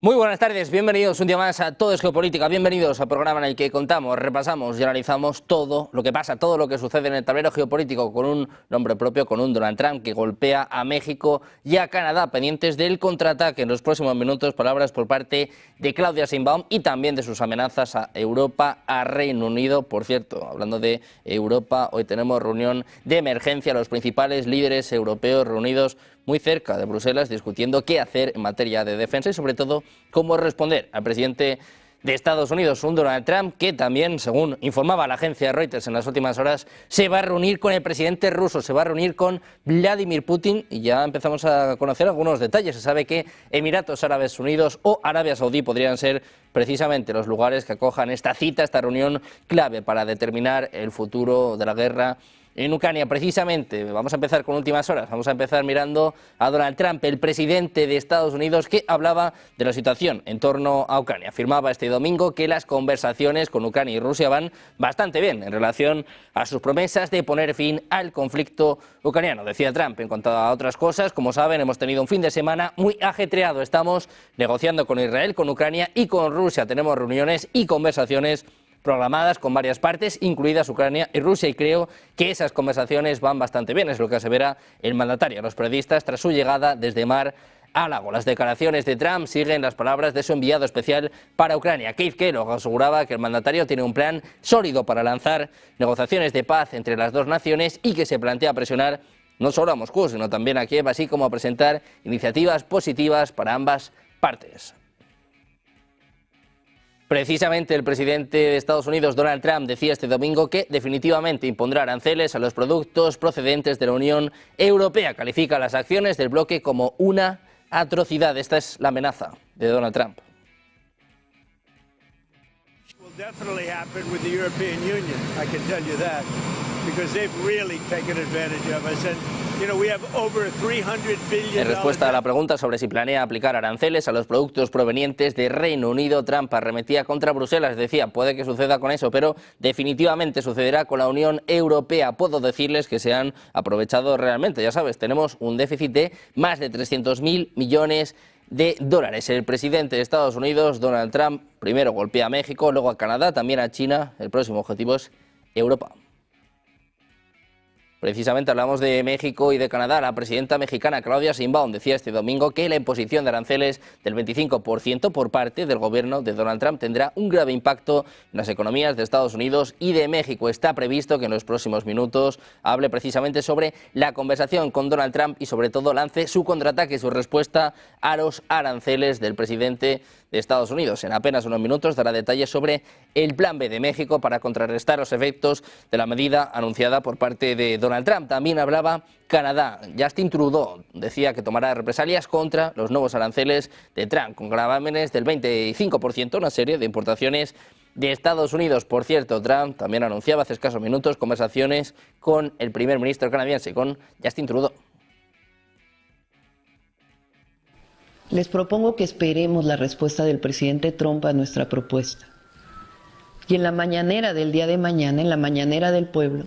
Muy buenas tardes, bienvenidos un día más a Todo es Geopolítica, bienvenidos al programa en el que contamos, repasamos y analizamos todo lo que pasa, todo lo que sucede en el tablero geopolítico con un nombre propio, con un Donald Trump que golpea a México y a Canadá, pendientes del contraataque en los próximos minutos, palabras por parte de Claudia Sheinbaum y también de sus amenazas a Europa, a Reino Unido. Por cierto, hablando de Europa, hoy tenemos reunión de emergencia, los principales líderes europeos reunidos muy cerca de Bruselas, discutiendo qué hacer en materia de defensa y sobre todo cómo responder al presidente de Estados Unidos, un Donald Trump que también, según informaba la agencia Reuters en las últimas horas, se va a reunir con el presidente ruso, se va a reunir con Vladimir Putin y ya empezamos a conocer algunos detalles. Se sabe que Emiratos Árabes Unidos o Arabia Saudí podrían ser precisamente los lugares que acojan esta cita, esta reunión clave para determinar el futuro de la guerra en Ucrania. Precisamente, vamos a empezar con últimas horas, vamos a empezar mirando a Donald Trump, el presidente de Estados Unidos, que hablaba de la situación en torno a Ucrania. Afirmaba este domingo que las conversaciones con Ucrania y Rusia van bastante bien en relación a sus promesas de poner fin al conflicto ucraniano. Decía Trump, en cuanto a otras cosas, como saben, hemos tenido un fin de semana muy ajetreado. Estamos negociando con Israel, con Ucrania y con Rusia. Tenemos reuniones y conversaciones programadas con varias partes, incluidas Ucrania y Rusia, y creo que esas conversaciones van bastante bien, es lo que asevera el mandatario a los periodistas tras su llegada desde Mar a Lago. Las declaraciones de Trump siguen las palabras de su enviado especial para Ucrania, Keith Kellogg, aseguraba que el mandatario tiene un plan sólido para lanzar negociaciones de paz entre las dos naciones y que se plantea presionar no solo a Moscú, sino también a Kiev, así como a presentar iniciativas positivas para ambas partes. Precisamente el presidente de Estados Unidos, Donald Trump, decía este domingo que definitivamente impondrá aranceles a los productos procedentes de la Unión Europea. Califica las acciones del bloque como una atrocidad. Esta es la amenaza de Donald Trump. En respuesta a la pregunta sobre si planea aplicar aranceles a los productos provenientes de Reino Unido, Trump arremetía contra Bruselas. Decía, puede que suceda con eso, pero definitivamente sucederá con la Unión Europea. Puedo decirles que se han aprovechado realmente. Ya sabes, tenemos un déficit de más de 300.000 millones de dólares. El presidente de Estados Unidos, Donald Trump, primero golpea a México, luego a Canadá, también a China. El próximo objetivo es Europa. Precisamente hablamos de México y de Canadá. La presidenta mexicana Claudia Sheinbaum decía este domingo que la imposición de aranceles del 25% por parte del gobierno de Donald Trump tendrá un grave impacto en las economías de Estados Unidos y de México. Está previsto que en los próximos minutos hable precisamente sobre la conversación con Donald Trump y sobre todo lance su contraataque, su respuesta a los aranceles del presidente de Estados Unidos. En apenas unos minutos dará detalles sobre el plan B de México para contrarrestar los efectos de la medida anunciada por parte de Donald Trump. También hablaba Canadá. Justin Trudeau decía que tomará represalias contra los nuevos aranceles de Trump, con gravámenes del 25%, una serie de importaciones de Estados Unidos. Por cierto, Trump también anunciaba hace escasos minutos conversaciones con el primer ministro canadiense, con Justin Trudeau. Les propongo que esperemos la respuesta del presidente Trump a nuestra propuesta. Y en la mañanera del día de mañana, en la mañanera del pueblo,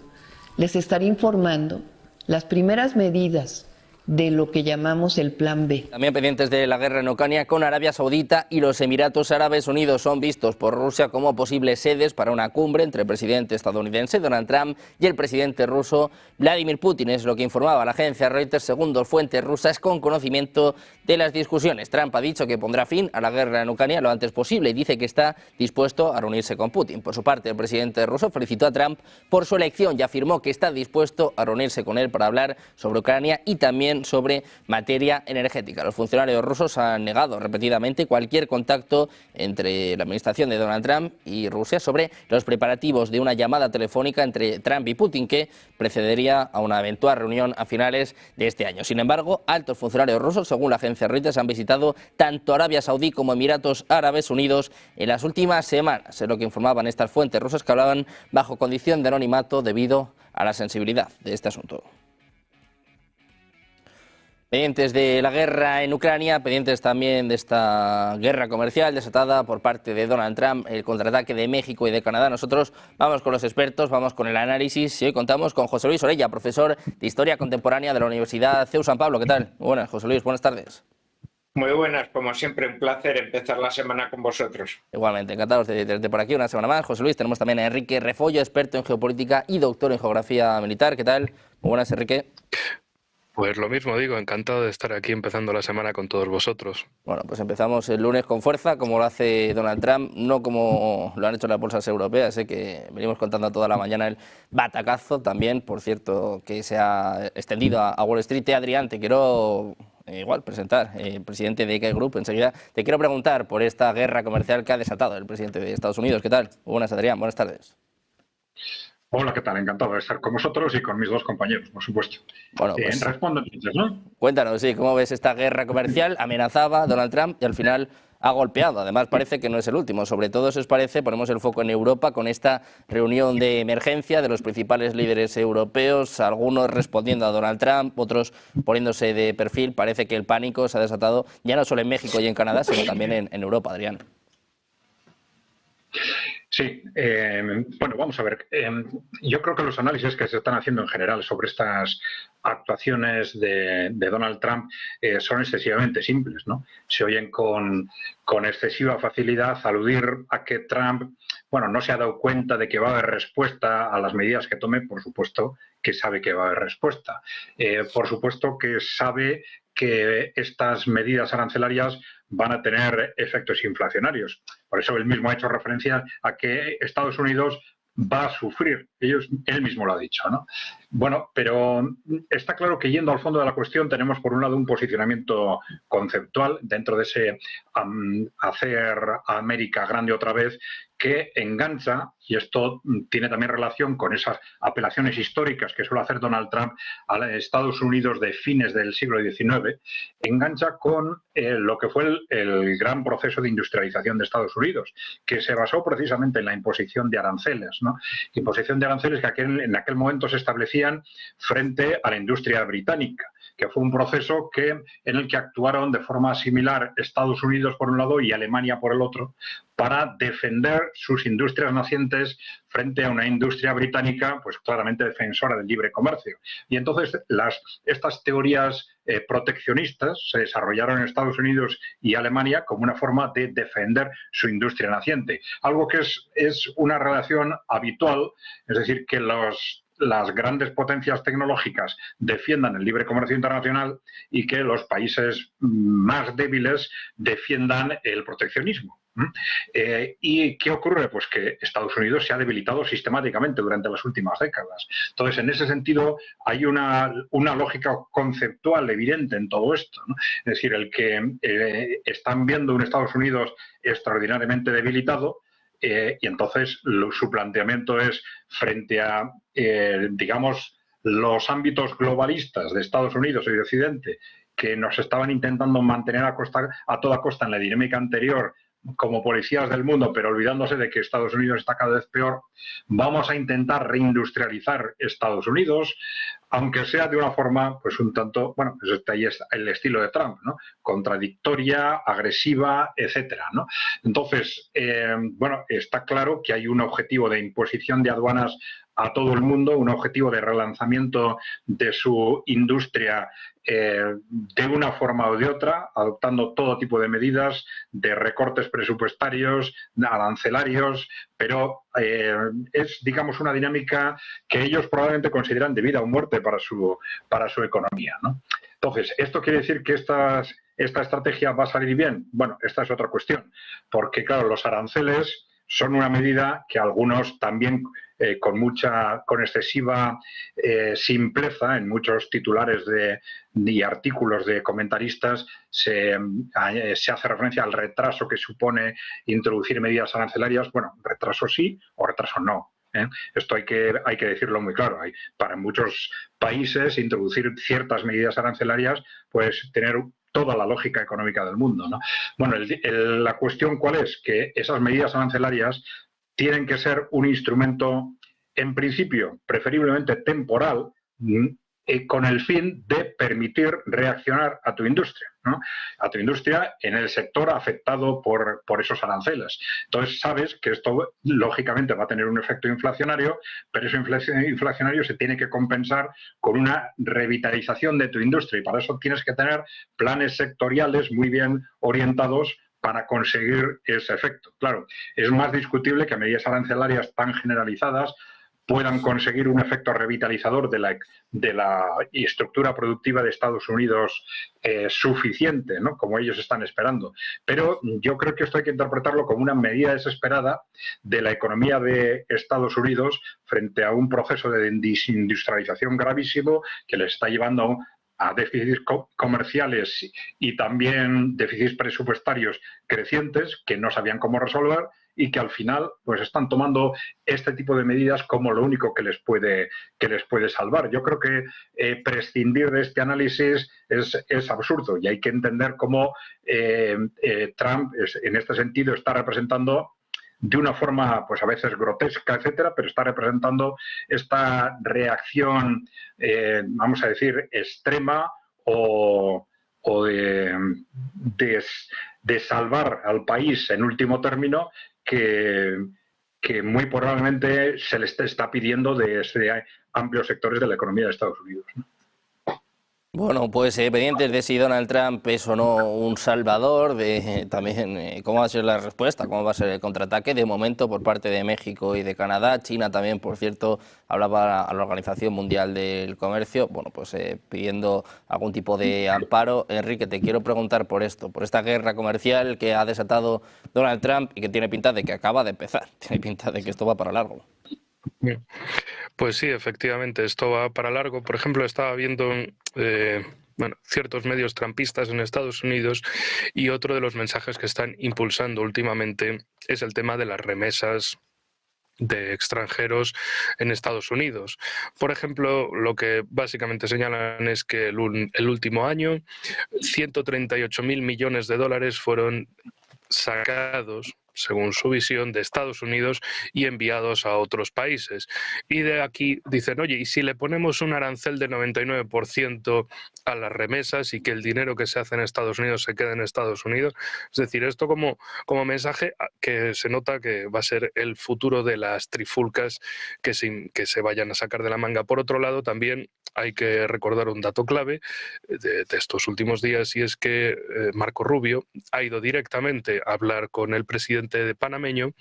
les estaré informando las primeras medidas de lo que llamamos el Plan B. También pendientes de la guerra en Ucrania, con Arabia Saudita y los Emiratos Árabes Unidos son vistos por Rusia como posibles sedes para una cumbre entre el presidente estadounidense Donald Trump y el presidente ruso Vladimir Putin. Es lo que informaba la agencia Reuters, según dos fuentes rusas con conocimiento de las discusiones. Trump ha dicho que pondrá fin a la guerra en Ucrania lo antes posible y dice que está dispuesto a reunirse con Putin. Por su parte, el presidente ruso felicitó a Trump por su elección y afirmó que está dispuesto a reunirse con él para hablar sobre Ucrania y también sobre materia energética. Los funcionarios rusos han negado repetidamente cualquier contacto entre la administración de Donald Trump y Rusia sobre los preparativos de una llamada telefónica entre Trump y Putin que precedería a una eventual reunión a finales de este año. Sin embargo, altos funcionarios rusos, según la agencia Reuters, han visitado tanto Arabia Saudí como Emiratos Árabes Unidos en las últimas semanas, es lo que informaban estas fuentes rusas que hablaban bajo condición de anonimato debido a la sensibilidad de este asunto. Pendientes de la guerra en Ucrania, pendientes también de esta guerra comercial desatada por parte de Donald Trump, el contraataque de México y de Canadá. Nosotros vamos con los expertos, vamos con el análisis y hoy contamos con José Luis Orella, profesor de Historia Contemporánea de la Universidad CEU San Pablo. ¿Qué tal? Buenas, José Luis, buenas tardes. Muy buenas, como siempre, un placer empezar la semana con vosotros. Igualmente, encantados de tenerte por aquí una semana más. José Luis, tenemos también a Enrique Refollo, experto en geopolítica y doctor en geografía militar. ¿Qué tal? Muy buenas, Enrique. Pues lo mismo digo, encantado de estar aquí empezando la semana con todos vosotros. Bueno, pues empezamos el lunes con fuerza, como lo hace Donald Trump, no como lo han hecho las bolsas europeas, que venimos contando toda la mañana el batacazo también, por cierto, que se ha extendido a Wall Street. Adrián, te quiero igual presentar, presidente de IKEA Group. Enseguida te quiero preguntar por esta guerra comercial que ha desatado el presidente de Estados Unidos. ¿Qué tal? Buenas, Adrián, buenas tardes. Hola, ¿qué tal? Encantado de estar con vosotros y con mis dos compañeros, por supuesto. Bueno, pues respondo entonces, ¿no? Cuéntanos, sí, ¿cómo ves esta guerra comercial? Amenazaba Donald Trump y al final ha golpeado. Además, parece que no es el último. Sobre todo, si os parece, ponemos el foco en Europa con esta reunión de emergencia de los principales líderes europeos, algunos respondiendo a Donald Trump, otros poniéndose de perfil. Parece que el pánico se ha desatado ya no solo en México y en Canadá, sino también en Europa, Adrián. Sí, bueno, vamos a ver. Yo creo que los análisis que se están haciendo en general sobre estas actuaciones de Donald Trump son excesivamente simples, ¿no? Se oyen con excesiva facilidad aludir a que Trump, bueno, no se ha dado cuenta de que va a haber respuesta a las medidas que tome. Por supuesto que sabe que va a haber respuesta. Por supuesto que sabe que estas medidas arancelarias van a tener efectos inflacionarios. Por eso él mismo ha hecho referencia a que Estados Unidos va a sufrir. Él mismo lo ha dicho, ¿no? Bueno, pero está claro que yendo al fondo de la cuestión tenemos por un lado un posicionamiento conceptual dentro de ese hacer a América grande otra vez, que engancha, y esto tiene también relación con esas apelaciones históricas que suele hacer Donald Trump a Estados Unidos de fines del siglo XIX, engancha con lo que fue el gran proceso de industrialización de Estados Unidos, que se basó precisamente en la imposición de aranceles, ¿no? Imposición de aranceles que en aquel momento se establecían frente a la industria británica, que fue un proceso en el que actuaron de forma similar Estados Unidos por un lado y Alemania por el otro, para defender sus industrias nacientes frente a una industria británica pues claramente defensora del libre comercio. Y entonces estas teorías proteccionistas se desarrollaron en Estados Unidos y Alemania como una forma de defender su industria naciente. Algo que es una relación habitual, es decir, que las grandes potencias tecnológicas defiendan el libre comercio internacional y que los países más débiles defiendan el proteccionismo. ¿Y qué ocurre? Pues que Estados Unidos se ha debilitado sistemáticamente durante las últimas décadas. Entonces, en ese sentido, hay una lógica conceptual evidente en todo esto, ¿no? Es decir, el que están viendo un Estados Unidos extraordinariamente debilitado, y entonces su planteamiento es frente a, digamos, los ámbitos globalistas de Estados Unidos y de Occidente, que nos estaban intentando mantener a toda costa en la dinámica anterior como policías del mundo, pero olvidándose de que Estados Unidos está cada vez peor. Vamos a intentar reindustrializar Estados Unidos, aunque sea de una forma, pues un tanto, bueno, pues ahí es el estilo de Trump, ¿no? Contradictoria, agresiva, etcétera, ¿no? Entonces, bueno, está claro que hay un objetivo de imposición de aduanas a todo el mundo, un objetivo de relanzamiento de su industria de una forma o de otra, adoptando todo tipo de medidas, de recortes presupuestarios, arancelarios, pero es, digamos, una dinámica que ellos probablemente consideran de vida o muerte para su economía, ¿no? Entonces, ¿esto quiere decir que esta estrategia va a salir bien? Bueno, esta es otra cuestión, porque, claro, los aranceles son una medida que algunos también con excesiva simpleza en muchos titulares y artículos de comentaristas se hace referencia al retraso que supone introducir medidas arancelarias. Bueno, retraso sí o retraso no. Esto hay que decirlo muy claro. Para muchos países introducir ciertas medidas arancelarias pues tener toda la lógica económica del mundo, ¿no? Bueno, la cuestión ¿cuál es? Que esas medidas arancelarias tienen que ser un instrumento, en principio, preferiblemente temporal, con el fin de permitir reaccionar a tu industria, ¿no? A tu industria en el sector afectado por esos aranceles. Entonces sabes que esto lógicamente va a tener un efecto inflacionario, pero ese inflacionario se tiene que compensar con una revitalización de tu industria y para eso tienes que tener planes sectoriales muy bien orientados para conseguir ese efecto. Claro, es más discutible que medidas arancelarias tan generalizadas puedan conseguir un efecto revitalizador de la estructura productiva de Estados Unidos suficiente, ¿no? Como ellos están esperando. Pero yo creo que esto hay que interpretarlo como una medida desesperada de la economía de Estados Unidos frente a un proceso de desindustrialización gravísimo que les está llevando a déficits comerciales y también déficits presupuestarios crecientes que no sabían cómo resolver y que al final pues están tomando este tipo de medidas como lo único que les puede salvar. Yo creo que prescindir de este análisis es absurdo y hay que entender cómo Trump en este sentido está representando de una forma pues a veces grotesca, etcétera, pero está representando esta reacción, vamos a decir, extrema o de salvar al país en último término que muy probablemente se le está pidiendo de amplios sectores de la economía de Estados Unidos, ¿no? Bueno, pues pendientes de si Donald Trump es o no un salvador, de también cómo va a ser la respuesta, cómo va a ser el contraataque. De momento, por parte de México y de Canadá, China también, por cierto, hablaba a la Organización Mundial del Comercio, bueno, pues pidiendo algún tipo de amparo. Enrique, te quiero preguntar por esto, por esta guerra comercial que ha desatado Donald Trump y que tiene pinta de que acaba de empezar, tiene pinta de que esto va para largo. Bien. Pues sí, efectivamente, esto va para largo. Por ejemplo, estaba viendo ciertos medios trampistas en Estados Unidos y otro de los mensajes que están impulsando últimamente es el tema de las remesas de extranjeros en Estados Unidos. Por ejemplo, lo que básicamente señalan es que el último año 138.000 millones de dólares fueron sacados, según su visión, de Estados Unidos y enviados a otros países. Y de aquí dicen, oye, ¿y si le ponemos un arancel del 99% a las remesas y que el dinero que se hace en Estados Unidos se quede en Estados Unidos? Es decir, esto como mensaje que se nota que va a ser el futuro de las trifulcas que se vayan a sacar de la manga. Por otro lado, también hay que recordar un dato clave de estos últimos días y es que Marco Rubio ha ido directamente a hablar con el presidente de panameño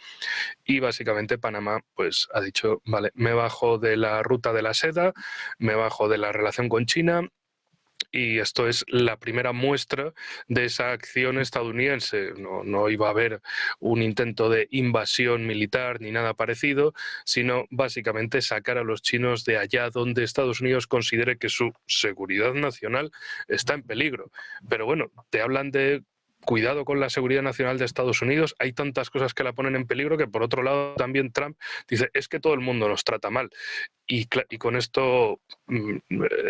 y básicamente Panamá pues ha dicho, vale, me bajo de la ruta de la seda, me bajo de la relación con China. Y esto es la primera muestra de esa acción estadounidense. No iba a haber un intento de invasión militar ni nada parecido, sino básicamente sacar a los chinos de allá donde Estados Unidos considere que su seguridad nacional está en peligro. Pero bueno, te hablan de cuidado con la seguridad nacional de Estados Unidos, hay tantas cosas que la ponen en peligro que por otro lado también Trump dice, es que todo el mundo nos trata mal. Y con esto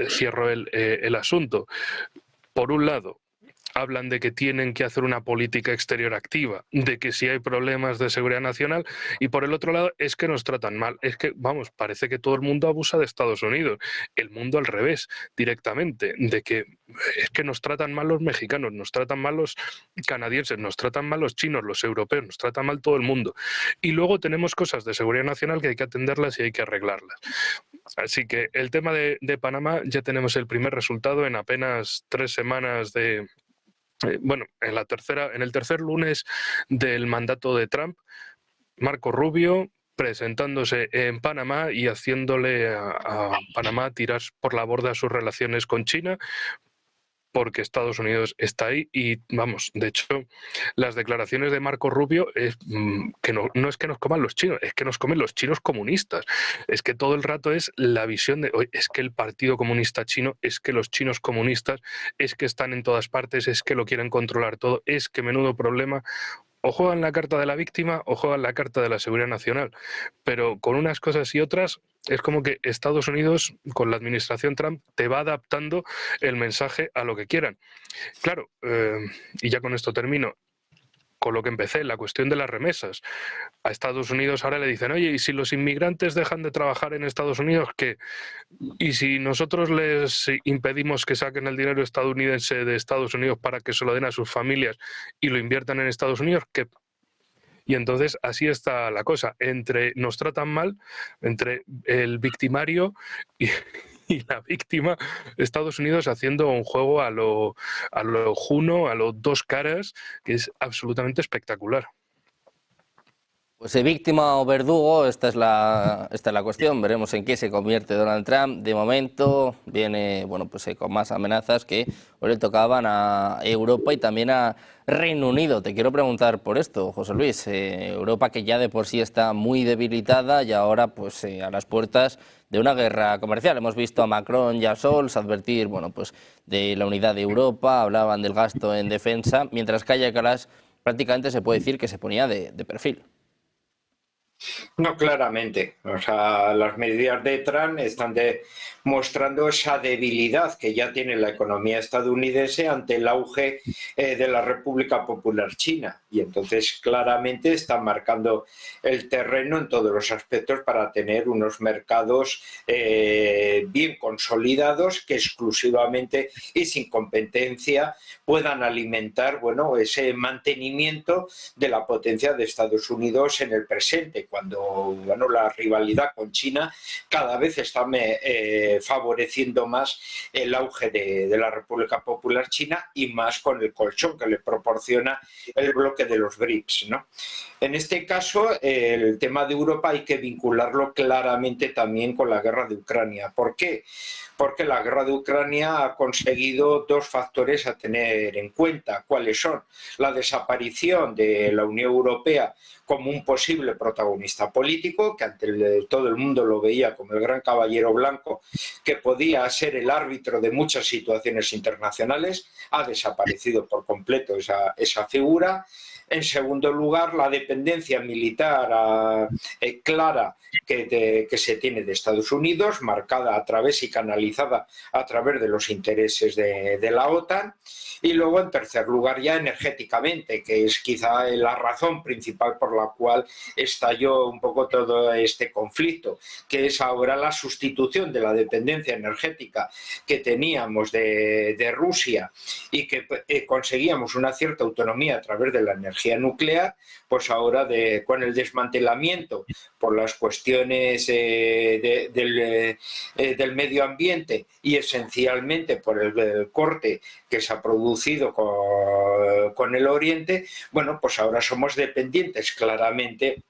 cierro el asunto. Por un lado, hablan de que tienen que hacer una política exterior activa, de que si hay problemas de seguridad nacional, y por el otro lado es que nos tratan mal. Es que, vamos, parece que todo el mundo abusa de Estados Unidos, el mundo al revés, directamente, de que es que nos tratan mal los mexicanos, nos tratan mal los canadienses, nos tratan mal los chinos, los europeos, nos trata mal todo el mundo. Y luego tenemos cosas de seguridad nacional que hay que atenderlas y hay que arreglarlas. Así que el tema de Panamá ya tenemos el primer resultado en apenas 3 semanas de... Bueno, en el tercer lunes del mandato de Trump, Marco Rubio presentándose en Panamá y haciéndole a Panamá tirar por la borda sus relaciones con China, porque Estados Unidos está ahí y, vamos, de hecho, las declaraciones de Marco Rubio es que no es que nos coman los chinos, es que nos comen los chinos comunistas. Es que todo el rato es la visión de, oye, es que el Partido Comunista Chino, es que los chinos comunistas, es que están en todas partes, es que lo quieren controlar todo, es que menudo problema. O juegan la carta de la víctima o juegan la carta de la seguridad nacional. Pero con unas cosas y otras es como que Estados Unidos, con la administración Trump, te va adaptando el mensaje a lo que quieran. Claro, y ya con esto termino, con lo que empecé, la cuestión de las remesas. A Estados Unidos ahora le dicen, oye, ¿y si los inmigrantes dejan de trabajar en Estados Unidos, qué? ¿Y si nosotros les impedimos que saquen el dinero estadounidense de Estados Unidos para que se lo den a sus familias y lo inviertan en Estados Unidos, qué? Y entonces así está la cosa, entre nos tratan mal, entre el victimario y la víctima, Estados Unidos haciendo un juego a lo Juno, a los dos caras, que es absolutamente espectacular. Pues víctima o verdugo, esta es la cuestión. Veremos en qué se convierte Donald Trump. De momento viene, bueno, pues con más amenazas que hoy le tocaban a Europa y también a Reino Unido. Te quiero preguntar por esto, José Luis. Europa, que ya de por sí está muy debilitada y ahora pues a las puertas de una guerra comercial. Hemos visto a Macron y a Scholz advertir, bueno, pues de la unidad de Europa, hablaban del gasto en defensa, mientras Kaja Kallas prácticamente se puede decir que se ponía de perfil. No, claramente. O sea, las medidas de Trump están mostrando esa debilidad que ya tiene la economía estadounidense ante el auge de la República Popular China. Y entonces claramente están marcando el terreno en todos los aspectos para tener unos mercados bien consolidados que exclusivamente y sin competencia puedan alimentar, bueno, ese mantenimiento de la potencia de Estados Unidos en el presente, cuando, bueno, la rivalidad con China cada vez está favoreciendo más el auge de la República Popular China y más con el colchón que le proporciona el bloque de los BRICS, ¿no? En este caso, el tema de Europa hay que vincularlo claramente también con la guerra de Ucrania. ¿Por qué? Porque la guerra de Ucrania ha conseguido dos factores a tener en cuenta. ¿Cuáles son? La desaparición de la Unión Europea como un posible protagonista político, que ante todo el mundo lo veía como el gran caballero blanco, que podía ser el árbitro de muchas situaciones internacionales. Ha desaparecido por completo esa figura. En segundo lugar, la dependencia militar clara que se tiene de Estados Unidos, marcada a través y canalizada a través de los intereses de la OTAN. Y luego, en tercer lugar, ya energéticamente, que es quizá la razón principal por la cual estalló un poco todo este conflicto, que es ahora la sustitución de la dependencia energética que teníamos de Rusia y que conseguíamos una cierta autonomía a través de la energía nuclear, pues ahora con el desmantelamiento por las cuestiones del medio ambiente y esencialmente por el corte que se ha producido con el Oriente, bueno, pues ahora somos dependientes claramente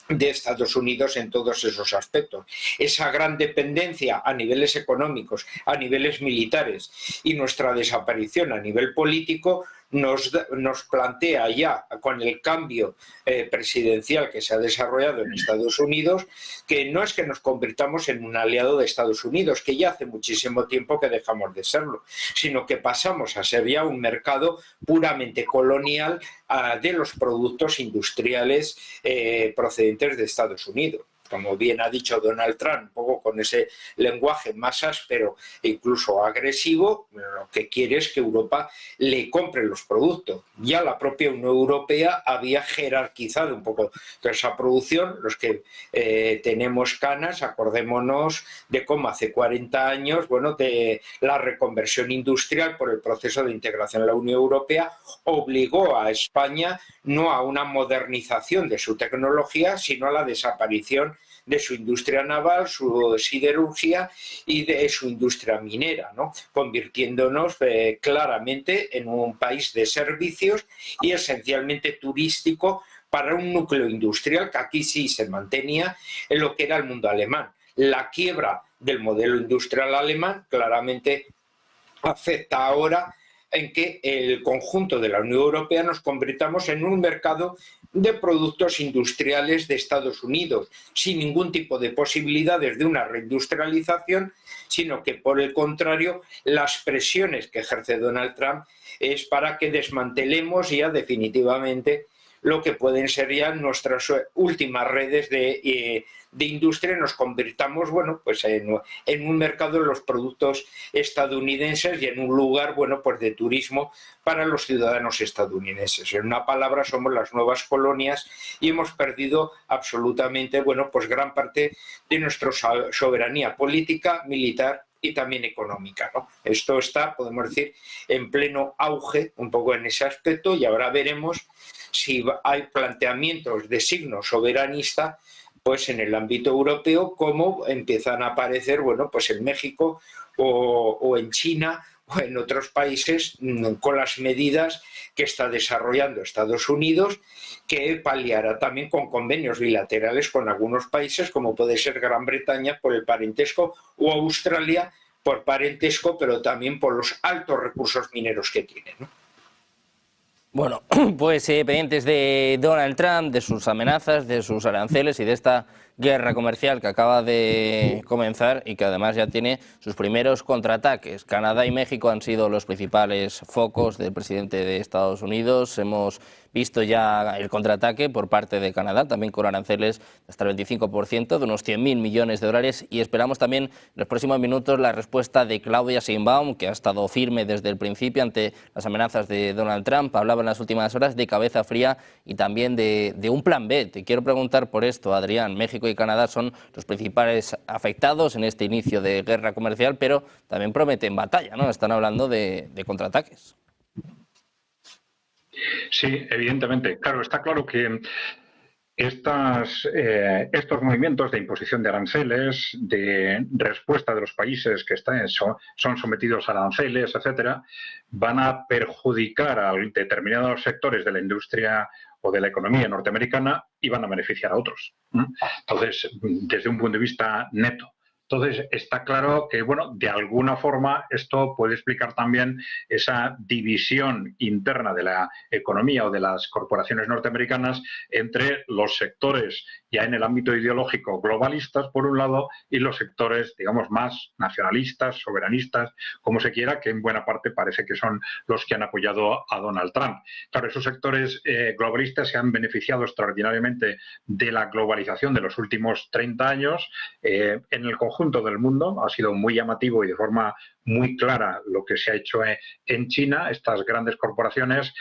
de Estados Unidos en todos esos aspectos. Esa gran dependencia a niveles económicos, a niveles militares y nuestra desaparición a nivel político nos plantea ya con el cambio presidencial que se ha desarrollado en Estados Unidos, que no es que nos convirtamos en un aliado de Estados Unidos, que ya hace muchísimo tiempo que dejamos de serlo, sino que pasamos a ser ya un mercado puramente colonial de los productos industriales procedentes de Estados Unidos. Como bien ha dicho Donald Trump, un poco con ese lenguaje más áspero e incluso agresivo, lo que quiere es que Europa le compre los productos. Ya la propia Unión Europea había jerarquizado un poco toda esa producción. Los que tenemos canas, acordémonos de cómo hace 40 años, bueno, de la reconversión industrial por el proceso de integración en la Unión Europea obligó a España no a una modernización de su tecnología, sino a la desaparición de su industria naval, su siderurgia y de su industria minera, ¿no? Convirtiéndonos claramente en un país de servicios y esencialmente turístico para un núcleo industrial que aquí sí se mantenía en lo que era el mundo alemán. La quiebra del modelo industrial alemán claramente afecta ahora en que el conjunto de la Unión Europea nos convirtamos en un mercado de productos industriales de Estados Unidos, sin ningún tipo de posibilidades de una reindustrialización, sino que por el contrario las presiones que ejerce Donald Trump es para que desmantelemos ya definitivamente lo que pueden ser ya nuestras últimas redes de industria, nos convirtamos, bueno, pues en un mercado de los productos estadounidenses y en un lugar, bueno, pues de turismo para los ciudadanos estadounidenses. En una palabra, somos las nuevas colonias y hemos perdido absolutamente, bueno, pues gran parte de nuestra soberanía política, militar y también económica, ¿no? Esto está, podemos decir, en pleno auge, un poco en ese aspecto, y ahora veremos si hay planteamientos de signo soberanista pues en el ámbito europeo, como empiezan a aparecer, bueno, pues en México o en China o en otros países, con las medidas que está desarrollando Estados Unidos, que paliará también con convenios bilaterales con algunos países, como puede ser Gran Bretaña por el parentesco o Australia por parentesco, pero también por los altos recursos mineros que tiene, ¿no? Bueno, pues pendientes de Donald Trump, de sus amenazas, de sus aranceles y de esta guerra comercial que acaba de comenzar y que además ya tiene sus primeros contraataques. Canadá y México han sido los principales focos del presidente de Estados Unidos. Hemos visto ya el contraataque por parte de Canadá, también con aranceles hasta el 25%, de unos 100.000 millones de dólares, y esperamos también en los próximos minutos la respuesta de Claudia Sheinbaum, que ha estado firme desde el principio ante las amenazas de Donald Trump. Hablaba en las últimas horas de cabeza fría y también de un plan B. Te quiero preguntar por esto, Adrián. México y Canadá son los principales afectados en este inicio de guerra comercial, pero también prometen batalla, ¿no? Están hablando de contraataques. Sí, evidentemente. Claro, está claro que estos movimientos de imposición de aranceles, de respuesta de los países que son sometidos a aranceles, etcétera, van a perjudicar a determinados sectores de la industria o de la economía norteamericana y van a beneficiar a otros. Entonces, desde un punto de vista neto. Entonces, está claro que, bueno, de alguna forma esto puede explicar también esa división interna de la economía o de las corporaciones norteamericanas entre los sectores ya en el ámbito ideológico globalistas, por un lado, y los sectores, digamos, más nacionalistas, soberanistas, como se quiera, que en buena parte parece que son los que han apoyado a Donald Trump. Claro, esos sectores globalistas se han beneficiado extraordinariamente de la globalización de los últimos 30 años. En el conjunto del mundo ha sido muy llamativo y de forma muy clara lo que se ha hecho en China. Estas grandes corporaciones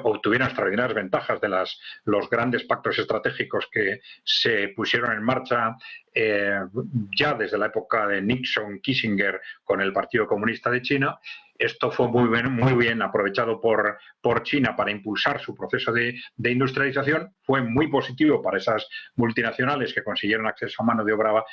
obtuvieron extraordinarias ventajas de los grandes pactos estratégicos que se pusieron en marcha ya desde la época de Nixon, Kissinger con el Partido Comunista de China. Esto fue muy bien aprovechado por China para impulsar su proceso de industrialización. Fue muy positivo para esas multinacionales que consiguieron acceso a mano de obra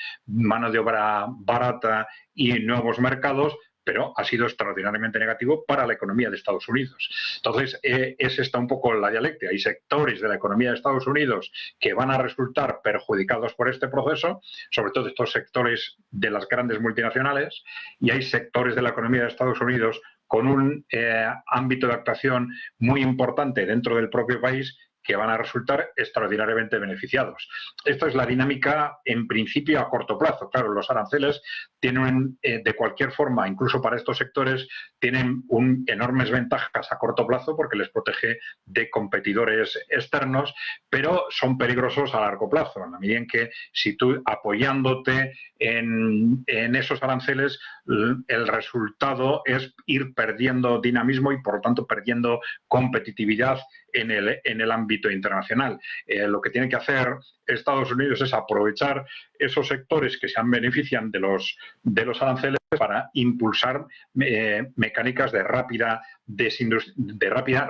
barata y nuevos mercados, pero ha sido extraordinariamente negativo para la economía de Estados Unidos. Entonces, es esta un poco la dialéctica. Hay sectores de la economía de Estados Unidos que van a resultar perjudicados por este proceso, sobre todo estos sectores de las grandes multinacionales, y hay sectores de la economía de Estados Unidos con un ámbito de actuación muy importante dentro del propio país que van a resultar extraordinariamente beneficiados. Esto es la dinámica, en principio, a corto plazo. Claro, los aranceles tienen, de cualquier forma, incluso para estos sectores, tienen enormes ventajas a corto plazo porque les protege de competidores externos, pero son peligrosos a largo plazo, en la medida en que si tú, apoyándote en esos aranceles, el resultado es ir perdiendo dinamismo y, por lo tanto, perdiendo competitividad en el ámbito internacional. Lo que tiene que hacer Estados Unidos es aprovechar esos sectores que se benefician de los aranceles para impulsar mecánicas de rápida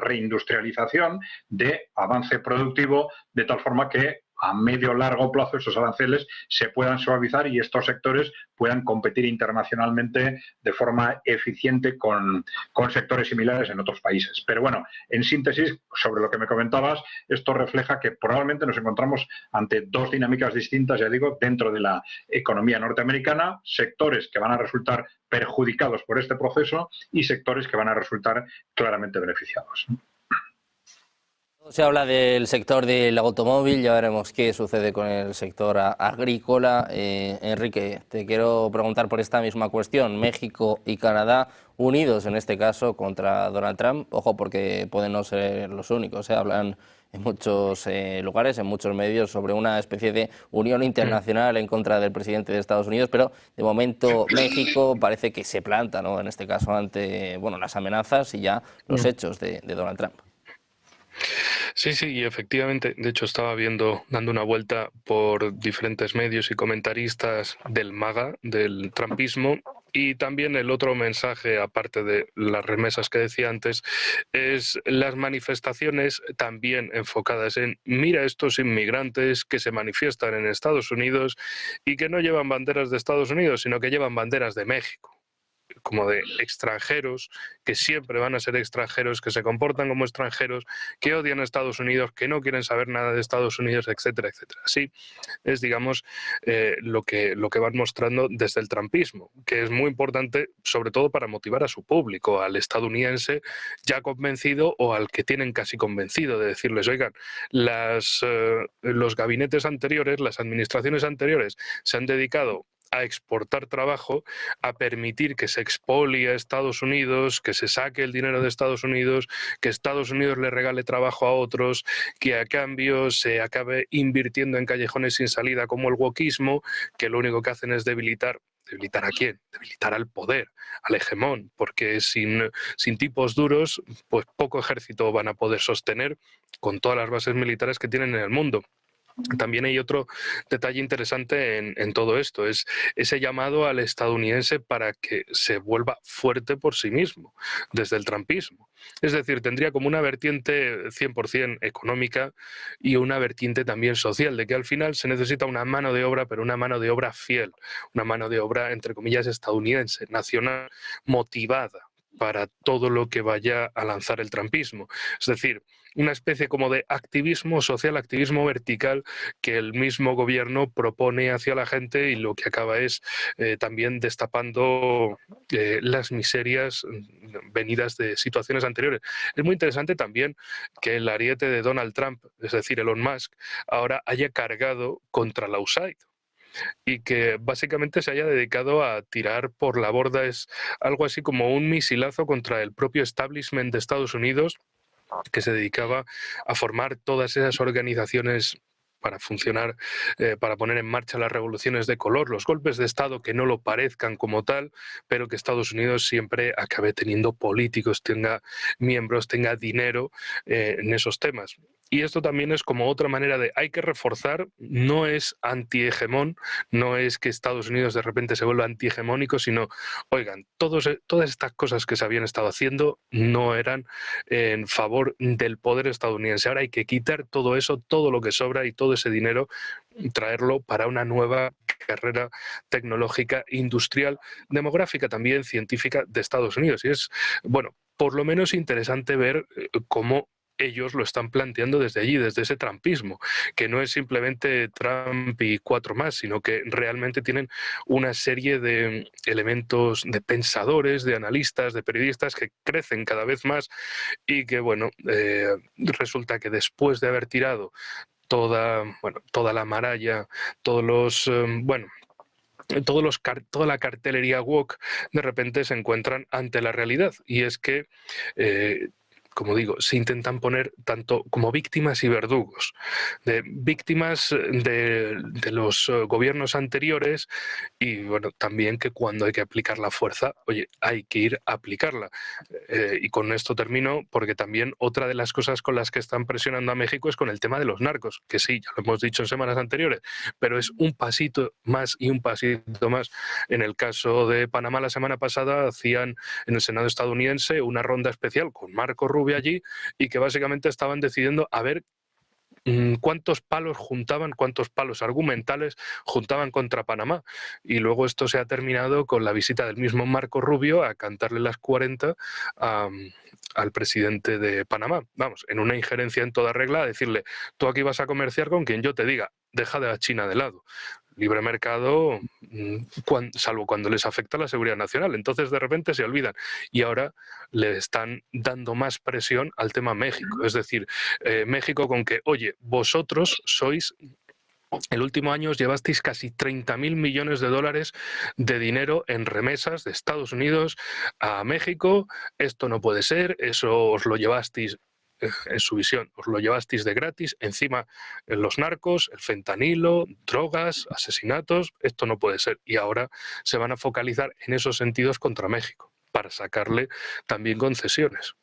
reindustrialización, de avance productivo, de tal forma que a medio o largo plazo esos aranceles se puedan suavizar y estos sectores puedan competir internacionalmente de forma eficiente con sectores similares en otros países. Pero bueno, en síntesis, sobre lo que me comentabas, esto refleja que probablemente nos encontramos ante dos dinámicas distintas, ya digo, dentro de la economía norteamericana, sectores que van a resultar perjudicados por este proceso y sectores que van a resultar claramente beneficiados. Se habla del sector del automóvil, ya veremos qué sucede con el sector agrícola. Enrique, te quiero preguntar por esta misma cuestión. México y Canadá, unidos en este caso contra Donald Trump. Ojo, porque pueden no ser los únicos, hablan en muchos lugares, en muchos medios, sobre una especie de unión internacional en contra del presidente de Estados Unidos, pero de momento México parece que se planta, ¿no?, en este caso ante las amenazas y ya los hechos de Donald Trump. Sí, y efectivamente, de hecho estaba dando una vuelta por diferentes medios y comentaristas del MAGA, del trumpismo, y también el otro mensaje, aparte de las remesas que decía antes, es las manifestaciones también enfocadas en mira estos inmigrantes que se manifiestan en Estados Unidos y que no llevan banderas de Estados Unidos, sino que llevan banderas de México, como de extranjeros, que siempre van a ser extranjeros, que se comportan como extranjeros, que odian a Estados Unidos, que no quieren saber nada de Estados Unidos, etcétera, etcétera. Así es, digamos, lo que van mostrando desde el trumpismo, que es muy importante, sobre todo para motivar a su público, al estadounidense ya convencido o al que tienen casi convencido, de decirles, oigan, los gabinetes anteriores, las administraciones anteriores se han dedicado a exportar trabajo, a permitir que se expolie a Estados Unidos, que se saque el dinero de Estados Unidos, que Estados Unidos le regale trabajo a otros, que a cambio se acabe invirtiendo en callejones sin salida como el wokismo, que lo único que hacen es debilitar. ¿Debilitar a quién? Debilitar al poder, al hegemón, porque sin tipos duros, pues poco ejército van a poder sostener con todas las bases militares que tienen en el mundo. También hay otro detalle interesante en todo esto, es ese llamado al estadounidense para que se vuelva fuerte por sí mismo, desde el trumpismo. Es decir, tendría como una vertiente 100% económica y una vertiente también social, de que al final se necesita una mano de obra, pero una mano de obra fiel, una mano de obra, entre comillas, estadounidense, nacional, motivada para todo lo que vaya a lanzar el trumpismo. Es decir, una especie como de activismo social, activismo vertical que el mismo gobierno propone hacia la gente y lo que acaba es también destapando las miserias venidas de situaciones anteriores. Es muy interesante también que el ariete de Donald Trump, es decir, Elon Musk, ahora haya cargado contra la USAID y que básicamente se haya dedicado a tirar por la borda. Es algo así como un misilazo contra el propio establishment de Estados Unidos, que se dedicaba a formar todas esas organizaciones para funcionar, para poner en marcha las revoluciones de color, los golpes de Estado que no lo parezcan como tal, pero que Estados Unidos siempre acabe teniendo políticos, tenga miembros, tenga dinero en esos temas. Y esto también es como otra manera de hay que reforzar, no es antihegemón, no es que Estados Unidos de repente se vuelva antihegemónico, sino, oigan, todas estas cosas que se habían estado haciendo no eran en favor del poder estadounidense. Ahora hay que quitar todo eso, todo lo que sobra y todo ese dinero, traerlo para una nueva carrera tecnológica, industrial, demográfica también, científica de Estados Unidos. Y es, bueno, por lo menos interesante ver cómo ellos lo están planteando desde allí, desde ese trumpismo, que no es simplemente Trump y cuatro más, sino que realmente tienen una serie de elementos, de pensadores, de analistas, de periodistas que crecen cada vez más y que, bueno, resulta que después de haber tirado toda la maralla, toda la cartelería woke, de repente se encuentran ante la realidad, y es que como digo, se intentan poner tanto como víctimas y verdugos, de víctimas de los gobiernos anteriores, y bueno, también que cuando hay que aplicar la fuerza, oye, hay que ir a aplicarla. Y con esto termino, porque también otra de las cosas con las que están presionando a México es con el tema de los narcos, que sí, ya lo hemos dicho en semanas anteriores, pero es un pasito más y un pasito más. En el caso de Panamá, la semana pasada hacían en el Senado estadounidense una ronda especial con Marco Rubio allí, y que básicamente estaban decidiendo a ver cuántos palos argumentales juntaban contra Panamá. Y luego esto se ha terminado con la visita del mismo Marco Rubio a cantarle las 40 al presidente de Panamá. Vamos, en una injerencia en toda regla, a decirle, tú aquí vas a comerciar con quien yo te diga, deja de a China de lado. Libre mercado, salvo cuando les afecta la seguridad nacional. Entonces, de repente se olvidan. Y ahora le están dando más presión al tema México. Es decir, México con que, oye, vosotros sois el último año os llevasteis casi 30.000 millones de dólares de dinero en remesas de Estados Unidos a México. Esto no puede ser, eso os lo llevasteis, en su visión, os lo llevasteis de gratis. Encima, los narcos, el fentanilo, drogas, asesinatos, esto no puede ser. Y ahora se van a focalizar en esos sentidos contra México, para sacarle también concesiones.